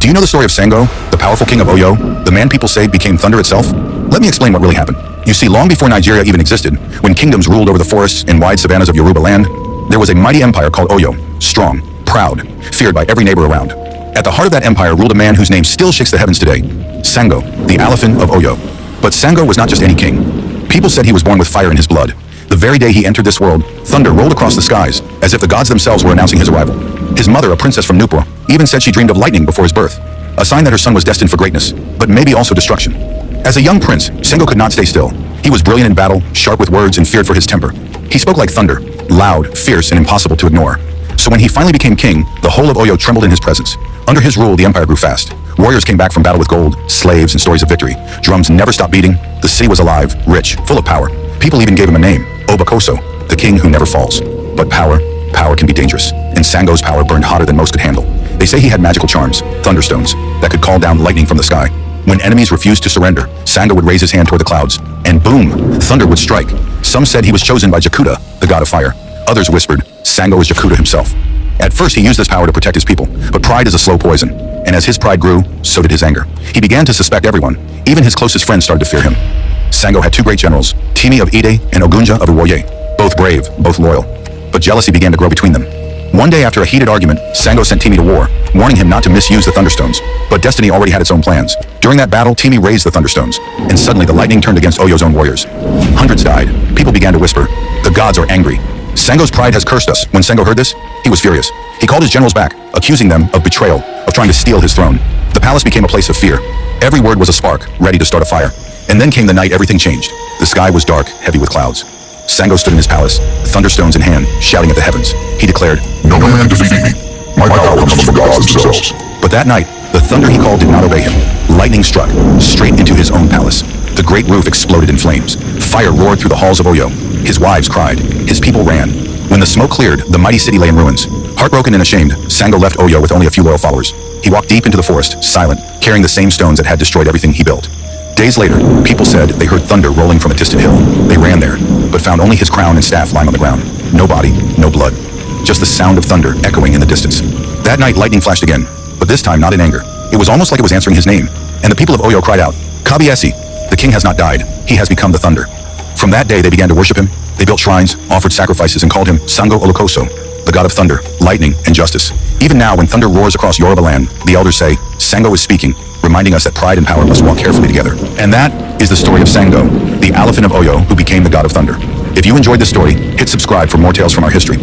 Do you know the story of Sango, the powerful king of Oyo, the man people say became thunder itself? Let me explain what really happened. You see, long before Nigeria even existed, when kingdoms ruled over the forests and wide savannas of Yoruba land, there was a mighty empire called Oyo, strong, proud, feared by every neighbor around. At the heart of that empire ruled a man whose name still shakes the heavens today, Sàngó, the Alafin of Oyo. But Sango was not just any king. People said he was born with fire in his blood. The very day he entered this world, thunder rolled across the skies, as if the gods themselves were announcing his arrival. His mother, a princess from Nupo, even said she dreamed of lightning before his birth, a sign that her son was destined for greatness, but maybe also destruction. As a young prince, Sango could not stay still. He was brilliant in battle, sharp with words, and feared for his temper. He spoke like thunder, loud, fierce, and impossible to ignore. So when he finally became king, the whole of Oyo trembled in his presence. Under his rule, the empire grew fast. Warriors came back from battle with gold, slaves, and stories of victory. Drums never stopped beating. The city was alive, rich, full of power. People even gave him a name, Obakoso, the king who never falls. But power can be dangerous, and Sango's power burned hotter than most could handle. They say he had magical charms, thunderstones, that could call down lightning from the sky. When enemies refused to surrender, Sango would raise his hand toward the clouds, and boom, thunder would strike. Some said he was chosen by Jakuta, the god of fire. Others whispered, Sango was Jakuta himself. At first he used this power to protect his people, but pride is a slow poison, and as his pride grew, so did his anger. He began to suspect everyone. Even his closest friends started to fear him. Sango had two great generals, Timi of Ide and Ogunja of Uwoye, both brave, both loyal. But jealousy began to grow between them. One day after a heated argument, Sango sent Timi to war, warning him not to misuse the thunderstones. But destiny already had its own plans. During that battle, Timi raised the thunderstones, and suddenly the lightning turned against Oyo's own warriors. Hundreds died. People began to whisper, the gods are angry. Sango's pride has cursed us. When Sango heard this, he was furious. He called his generals back, accusing them of betrayal, of trying to steal his throne. The palace became a place of fear. Every word was a spark, ready to start a fire. And then came the night everything changed. The sky was dark, heavy with clouds. Sango stood in his palace, thunderstones in hand, shouting at the heavens. He declared, no man defeat me. My power comes from the gods themselves. But that night, the thunder he called did not obey him. Lightning struck, straight into his own palace. The great roof exploded in flames. Fire roared through the halls of Oyo. His wives cried. His people ran. When the smoke cleared, the mighty city lay in ruins. Heartbroken and ashamed, Sango left Oyo with only a few loyal followers. He walked deep into the forest, silent, carrying the same stones that had destroyed everything he built. Days later, people said they heard thunder rolling from a distant hill. They ran there, but found only his crown and staff lying on the ground. No body, no blood. Just the sound of thunder echoing in the distance. That night, lightning flashed again, but this time not in anger. It was almost like it was answering his name. And the people of Oyo cried out, Kabiesi, the king has not died. He has become the thunder. From that day, they began to worship him. They built shrines, offered sacrifices, and called him Sàngó the God of thunder, lightning, and justice. Even now, when thunder roars across Yoruba land, the elders say, Sango is speaking, reminding us that pride and power must walk carefully together. And that is the story of Sango, the Alafin of Oyo, who became the god of thunder. If you enjoyed this story, hit subscribe for more tales from our history.